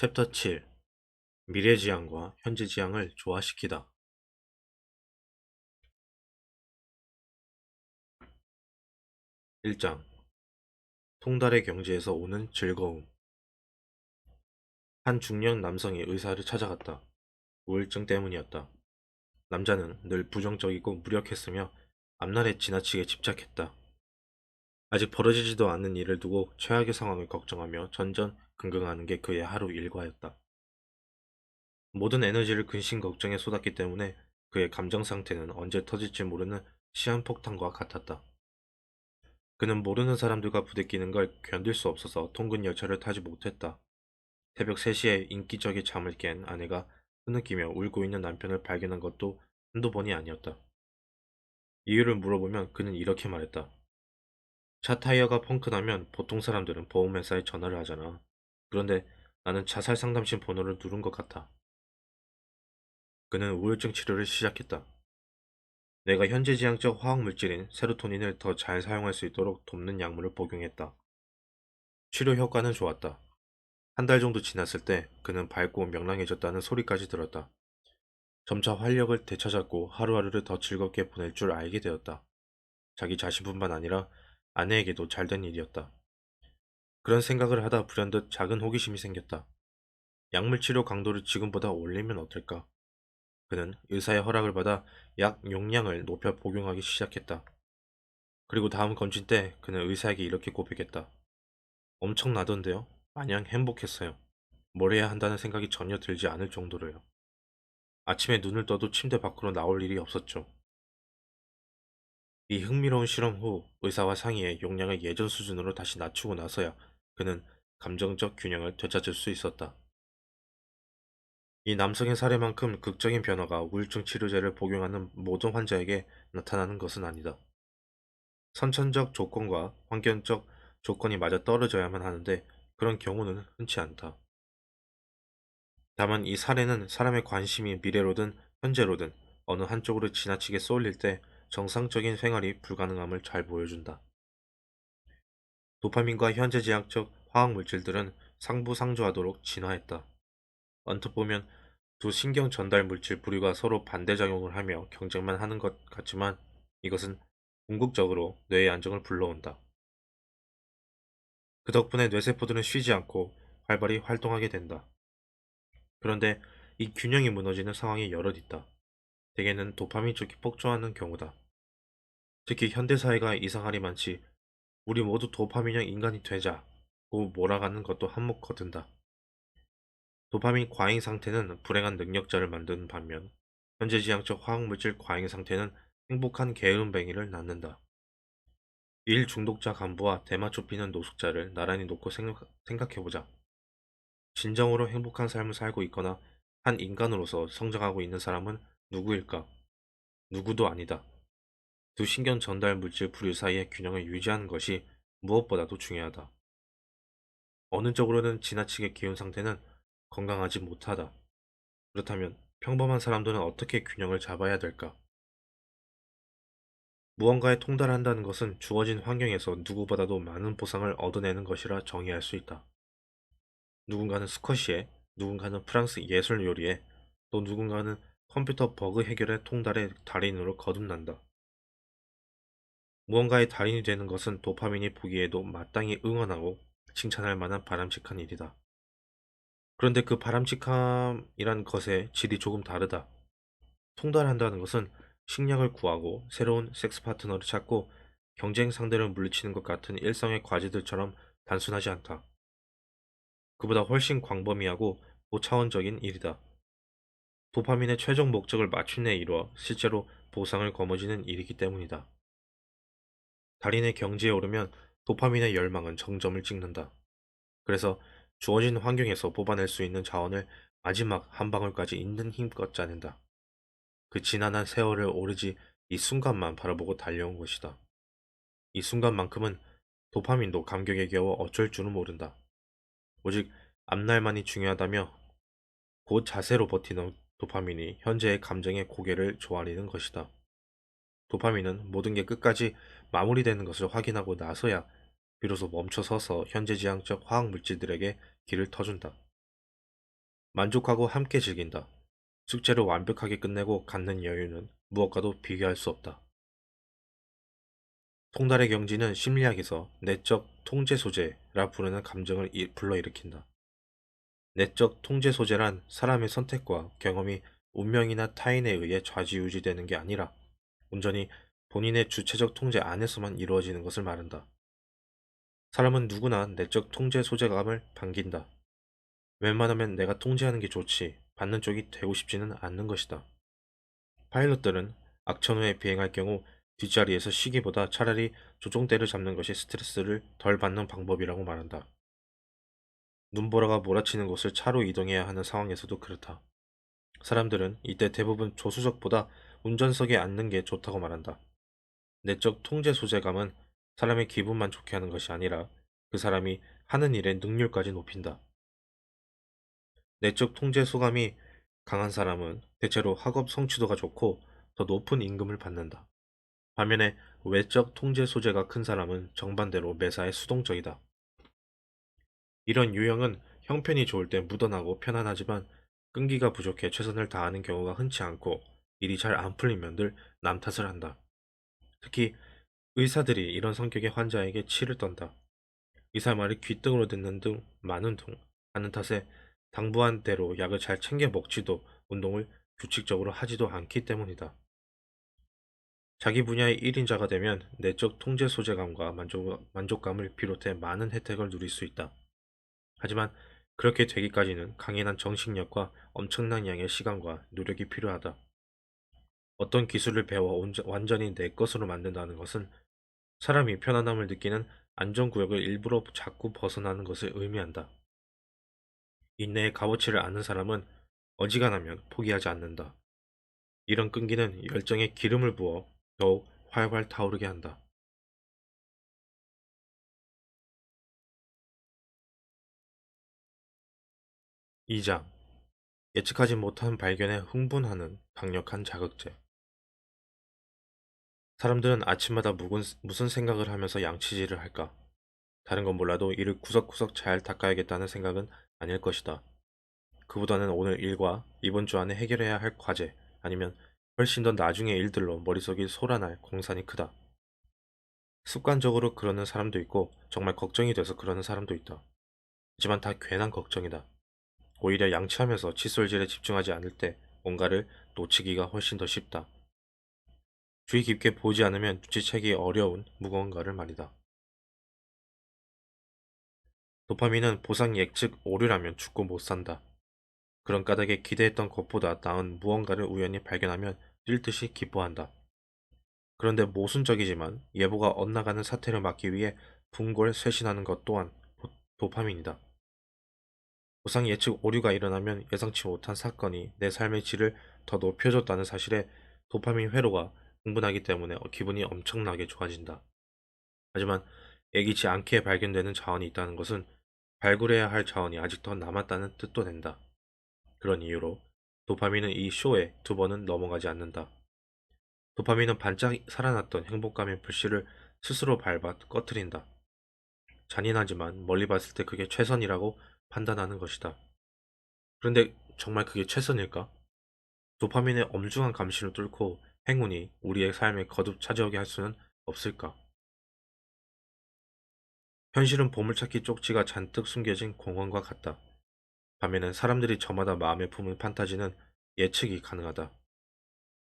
챕터 7. 미래지향과 현재지향을 조화시키다. 1장. 통달의 경지에서 오는 즐거움. 한 중년 남성이 의사를 찾아갔다. 우울증 때문이었다. 남자는 늘 부정적이고 무력했으며 앞날에 지나치게 집착했다. 아직 벌어지지도 않은 일을 두고 최악의 상황을 걱정하며 전전긍긍하는 게 그의 하루 일과였다. 모든 에너지를 근심 걱정에 쏟았기 때문에 그의 감정 상태는 언제 터질지 모르는 시한폭탄과 같았다. 그는 모르는 사람들과 부대끼는 걸 견딜 수 없어서 통근 열차를 타지 못했다. 새벽 3시에 인기적인 잠을 깬 아내가 흐느끼며 울고 있는 남편을 발견한 것도 한두 번이 아니었다. 이유를 물어보면 그는 이렇게 말했다. 차 타이어가 펑크나면 보통 사람들은 보험회사에 전화를 하잖아. 그런데 나는 자살 상담실 번호를 누른 것 같아. 그는 우울증 치료를 시작했다. 내가 현재지향적 화학물질인 세로토닌을 더 잘 사용할 수 있도록 돕는 약물을 복용했다. 치료 효과는 좋았다. 한 달 정도 지났을 때 그는 밝고 명랑해졌다는 소리까지 들었다. 점차 활력을 되찾았고 하루하루를 더 즐겁게 보낼 줄 알게 되었다. 자기 자신뿐만 아니라 아내에게도 잘된 일이었다. 그런 생각을 하다 불현듯 작은 호기심이 생겼다. 약물 치료 강도를 지금보다 올리면 어떨까? 그는 의사의 허락을 받아 약 용량을 높여 복용하기 시작했다. 그리고 다음 검진 때 그는 의사에게 이렇게 고백했다. 엄청나던데요? 마냥 행복했어요. 뭘 해야 한다는 생각이 전혀 들지 않을 정도로요. 아침에 눈을 떠도 침대 밖으로 나올 일이 없었죠. 이 흥미로운 실험 후 의사와 상의해 용량을 예전 수준으로 다시 낮추고 나서야 그는 감정적 균형을 되찾을 수 있었다. 이 남성의 사례만큼 극적인 변화가 우울증 치료제를 복용하는 모든 환자에게 나타나는 것은 아니다. 선천적 조건과 환경적 조건이 맞아 떨어져야만 하는데 그런 경우는 흔치 않다. 다만 이 사례는 사람의 관심이 미래로든 현재로든 어느 한쪽으로 지나치게 쏠릴 때 정상적인 생활이 불가능함을 잘 보여준다. 도파민과 현재지향적 화학물질들은 상부상조하도록 진화했다. 언뜻 보면 두 신경 전달 물질 부류가 서로 반대작용을 하며 경쟁만 하는 것 같지만 이것은 궁극적으로 뇌의 안정을 불러온다. 그 덕분에 뇌세포들은 쉬지 않고 활발히 활동하게 된다. 그런데 이 균형이 무너지는 상황이 여럿 있다. 대개는 도파민 쪽이 폭주하는 경우다. 특히 현대사회가 이상하리 많지 우리 모두 도파민형 인간이 되자고 몰아가는 것도 한몫 거둔다. 도파민 과잉 상태는 불행한 능력자를 만드는 반면 현재지향적 화학물질 과잉 상태는 행복한 게으름뱅이를 낳는다. 일 중독자 간부와 대마초 피는 노숙자를 나란히 놓고 생각해보자. 진정으로 행복한 삶을 살고 있거나 한 인간으로서 성장하고 있는 사람은 누구일까? 누구도 아니다. 두 신경 전달 물질 부류 사이의 균형을 유지하는 것이 무엇보다도 중요하다. 어느 쪽으로는 지나치게 기운 상태는 건강하지 못하다. 그렇다면 평범한 사람들은 어떻게 균형을 잡아야 될까? 무언가에 통달한다는 것은 주어진 환경에서 누구보다도 많은 보상을 얻어내는 것이라 정의할 수 있다. 누군가는 스쿼시에, 누군가는 프랑스 예술 요리에, 또 누군가는 컴퓨터 버그 해결의 통달의 달인으로 거듭난다. 무언가의 달인이 되는 것은 도파민이 보기에도 마땅히 응원하고 칭찬할 만한 바람직한 일이다. 그런데 그 바람직함이란 것의 질이 조금 다르다. 통달한다는 것은 식량을 구하고 새로운 섹스 파트너를 찾고 경쟁 상대를 물리치는 것 같은 일상의 과제들처럼 단순하지 않다. 그보다 훨씬 광범위하고 고차원적인 일이다. 도파민의 최종 목적을 마침내 이루어 실제로 보상을 거머쥐는 일이기 때문이다. 달인의 경지에 오르면 도파민의 열망은 정점을 찍는다. 그래서 주어진 환경에서 뽑아낼 수 있는 자원을 마지막 한 방울까지 있는 힘껏 짜낸다. 그 지난한 세월을 오르지 이 순간만 바라보고 달려온 것이다. 이 순간만큼은 도파민도 감격에 겨워 어쩔 줄은 모른다. 오직 앞날만이 중요하다며 그 자세로 버티는 도파민이 현재의 감정의 고개를 조아리는 것이다. 도파민은 모든 게 끝까지 마무리되는 것을 확인하고 나서야 비로소 멈춰서서 현재지향적 화학물질들에게 길을 터준다. 만족하고 함께 즐긴다. 숙제를 완벽하게 끝내고 갖는 여유는 무엇과도 비교할 수 없다. 통달의 경지는 심리학에서 내적 통제 소재라 부르는 감정을 불러일으킨다. 내적 통제 소재란 사람의 선택과 경험이 운명이나 타인에 의해 좌지우지되는 게 아니라 온전히 본인의 주체적 통제 안에서만 이루어지는 것을 말한다. 사람은 누구나 내적 통제 소재감을 반긴다. 웬만하면 내가 통제하는 게 좋지 받는 쪽이 되고 싶지는 않는 것이다. 파일럿들은 악천 후에 비행할 경우 뒷자리에서 쉬기보다 차라리 조종대를 잡는 것이 스트레스를 덜 받는 방법이라고 말한다. 눈보라가 몰아치는 곳을 차로 이동해야 하는 상황에서도 그렇다. 사람들은 이때 대부분 조수석보다 운전석에 앉는 게 좋다고 말한다. 내적 통제 소재감은 사람의 기분만 좋게 하는 것이 아니라 그 사람이 하는 일의 능률까지 높인다. 내적 통제 소감이 강한 사람은 대체로 학업 성취도가 좋고 더 높은 임금을 받는다. 반면에 외적 통제 소재가 큰 사람은 정반대로 매사에 수동적이다. 이런 유형은 형편이 좋을 때 무던하고 편안하지만 끈기가 부족해 최선을 다하는 경우가 흔치 않고 일이 잘 안 풀리면 늘 남 탓을 한다. 특히 의사들이 이런 성격의 환자에게 치를 떤다. 의사 말을 귓등으로 듣는 등 많은 둥 하는 탓에 당부한 대로 약을 잘 챙겨 먹지도 운동을 규칙적으로 하지도 않기 때문이다. 자기 분야의 1인자가 되면 내적 통제 소재감과 만족감을 비롯해 많은 혜택을 누릴 수 있다. 하지만 그렇게 되기까지는 강인한 정신력과 엄청난 양의 시간과 노력이 필요하다. 어떤 기술을 배워 완전히 내 것으로 만든다는 것은 사람이 편안함을 느끼는 안전구역을 일부러 자꾸 벗어나는 것을 의미한다. 인내의 값어치를 아는 사람은 어지간하면 포기하지 않는다. 이런 끈기는 열정에 기름을 부어 더욱 활활 타오르게 한다. 2장. 예측하지 못한 발견에 흥분하는 강력한 자극제. 사람들은 아침마다 무슨 생각을 하면서 양치질을 할까? 다른 건 몰라도 이를 구석구석 잘 닦아야겠다는 생각은 아닐 것이다. 그보다는 오늘 일과 이번 주 안에 해결해야 할 과제, 아니면 훨씬 더 나중의 일들로 머릿속이 솟아날 공산이 크다. 습관적으로 그러는 사람도 있고 정말 걱정이 돼서 그러는 사람도 있다. 하지만 다 괜한 걱정이다. 오히려 양치하면서 칫솔질에 집중하지 않을 때 뭔가를 놓치기가 훨씬 더 쉽다. 주의 깊게 보지 않으면 눈치채기 어려운 무언가를 말이다. 도파민은 보상 예측 오류라면 죽고 못 산다. 그런 까닭에 기대했던 것보다 나은 무언가를 우연히 발견하면 뛸 듯이 기뻐한다. 그런데 모순적이지만 예보가 엇나가는 사태를 막기 위해 분골 쇄신하는 것 또한 도파민이다. 보상 예측 오류가 일어나면 예상치 못한 사건이 내 삶의 질을 더 높여줬다는 사실에 도파민 회로가 흥분하기 때문에 기분이 엄청나게 좋아진다. 하지만 예기치 않게 발견되는 자원이 있다는 것은 발굴해야 할 자원이 아직 더 남았다는 뜻도 된다. 그런 이유로 도파민은 이 쇼에 두 번은 넘어가지 않는다. 도파민은 반짝 살아났던 행복감의 불씨를 스스로 밟아 꺼트린다. 잔인하지만 멀리 봤을 때 그게 최선이라고 판단하는 것이다. 그런데 정말 그게 최선일까? 도파민의 엄중한 감시를 뚫고 행운이 우리의 삶에 거듭 찾아오게 할 수는 없을까? 현실은 보물찾기 쪽지가 잔뜩 숨겨진 공원과 같다. 반면에 사람들이 저마다 마음에 품은 판타지는 예측이 가능하다.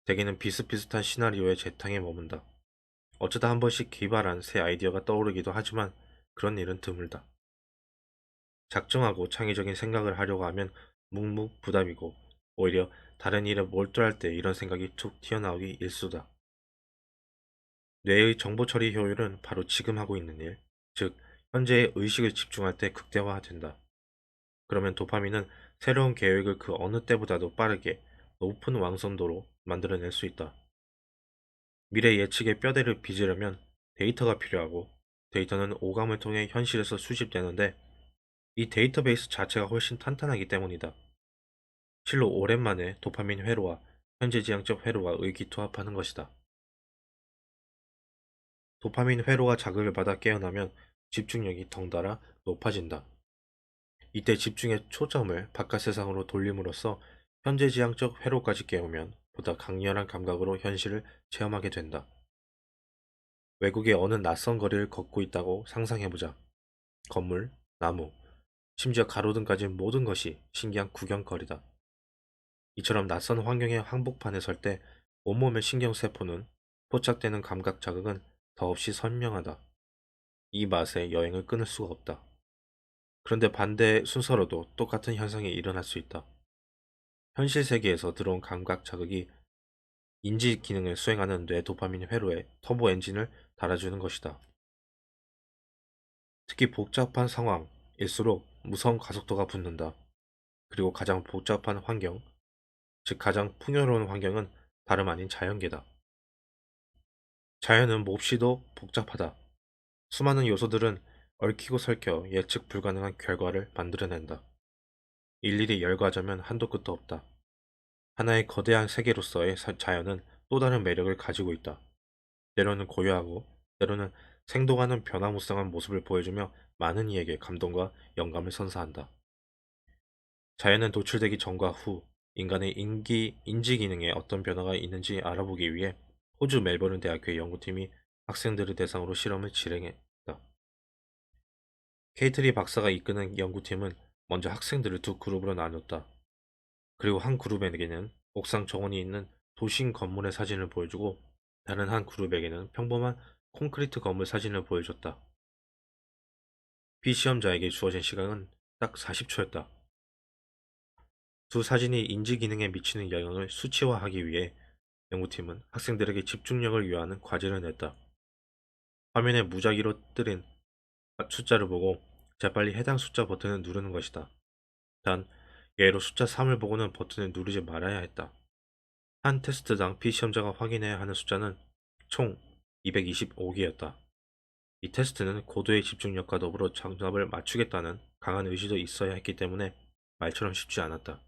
대개는 비슷비슷한 시나리오의 재탕에 머문다. 어쩌다 한 번씩 기발한 새 아이디어가 떠오르기도 하지만 그런 일은 드물다. 작정하고 창의적인 생각을 하려고 하면 묵묵부답이고 오히려 다른 일에 몰두할 때 이런 생각이 툭 튀어나오기 일수다. 뇌의 정보 처리 효율은 바로 지금 하고 있는 일, 즉 현재의 의식을 집중할 때 극대화된다. 그러면 도파민은 새로운 계획을 그 어느 때보다도 빠르게 높은 완성도로 만들어낼 수 있다. 미래 예측의 뼈대를 빚으려면 데이터가 필요하고 데이터는 오감을 통해 현실에서 수집되는데 이 데이터베이스 자체가 훨씬 탄탄하기 때문이다. 실로 오랜만에 도파민 회로와 현재지향적 회로가 의기투합하는 것이다. 도파민 회로가 자극을 받아 깨어나면 집중력이 덩달아 높아진다. 이때 집중의 초점을 바깥 세상으로 돌림으로써 현재지향적 회로까지 깨우면 보다 강렬한 감각으로 현실을 체험하게 된다. 외국의 어느 낯선 거리를 걷고 있다고 상상해보자. 건물, 나무, 심지어 가로등까지 모든 것이 신기한 구경거리다. 이처럼 낯선 환경의 한복판에 설 때 온몸의 신경세포는 포착되는 감각 자극은 더없이 선명하다. 이 맛에 여행을 끊을 수가 없다. 그런데 반대 순서로도 똑같은 현상이 일어날 수 있다. 현실 세계에서 들어온 감각 자극이 인지 기능을 수행하는 뇌 도파민 회로에 터보 엔진을 달아주는 것이다. 특히 복잡한 상황일수록 무서운 가속도가 붙는다. 그리고 가장 복잡한 환경, 즉 가장 풍요로운 환경은 다름 아닌 자연계다. 자연은 몹시도 복잡하다. 수많은 요소들은 얽히고 설켜 예측 불가능한 결과를 만들어낸다. 일일이 열거하자면 한도 끝도 없다. 하나의 거대한 세계로서의 자연은 또 다른 매력을 가지고 있다. 때로는 고요하고 때로는 생동하는 변화무쌍한 모습을 보여주며 많은 이에게 감동과 영감을 선사한다. 자연은 도출되기 전과 후 인간의 인지 기능에 어떤 변화가 있는지 알아보기 위해 호주 멜버른 대학교의 연구팀이 학생들을 대상으로 실험을 진행했다. 케이트리 박사가 이끄는 연구팀은 먼저 학생들을 두 그룹으로 나눴다. 그리고 한 그룹에게는 옥상 정원이 있는 도심 건물의 사진을 보여주고 다른 한 그룹에게는 평범한 콘크리트 건물 사진을 보여줬다. 피시험자에게 주어진 시간은 딱 40초였다. 두 사진이 인지 기능에 미치는 영향을 수치화하기 위해 연구팀은 학생들에게 집중력을 요하는 과제를 냈다. 화면에 무작위로 뜨는 숫자를 보고 재빨리 해당 숫자 버튼을 누르는 것이다. 단, 예로 숫자 3을 보고는 버튼을 누르지 말아야 했다. 한 테스트당 피시험자가 확인해야 하는 숫자는 총 225개였다. 이 테스트는 고도의 집중력과 더불어 정답을 맞추겠다는 강한 의지도 있어야 했기 때문에 말처럼 쉽지 않았다.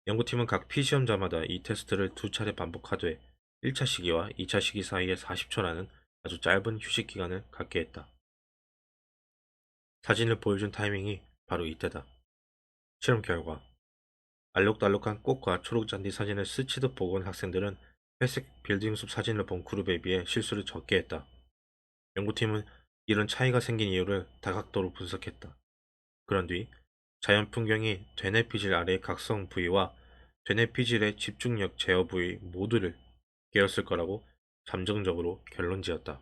연구팀은 각 피시험자마다 이 테스트를 두 차례 반복하되 1차 시기와 2차 시기 사이에 40초라는 아주 짧은 휴식 기간을 갖게 했다. 사진을 보여준 타이밍이 바로 이때다. 실험 결과 알록달록한 꽃과 초록잔디 사진을 스치듯 보고 온 학생들은 회색 빌딩 숲 사진을 본 그룹에 비해 실수를 적게 했다. 연구팀은 이런 차이가 생긴 이유를 다각도로 분석했다. 그런 뒤 자연 풍경이 되뇌피질 아래의 각성 부위와 되뇌피질의 집중력 제어 부위 모두를 깨었을 거라고 잠정적으로 결론지었다.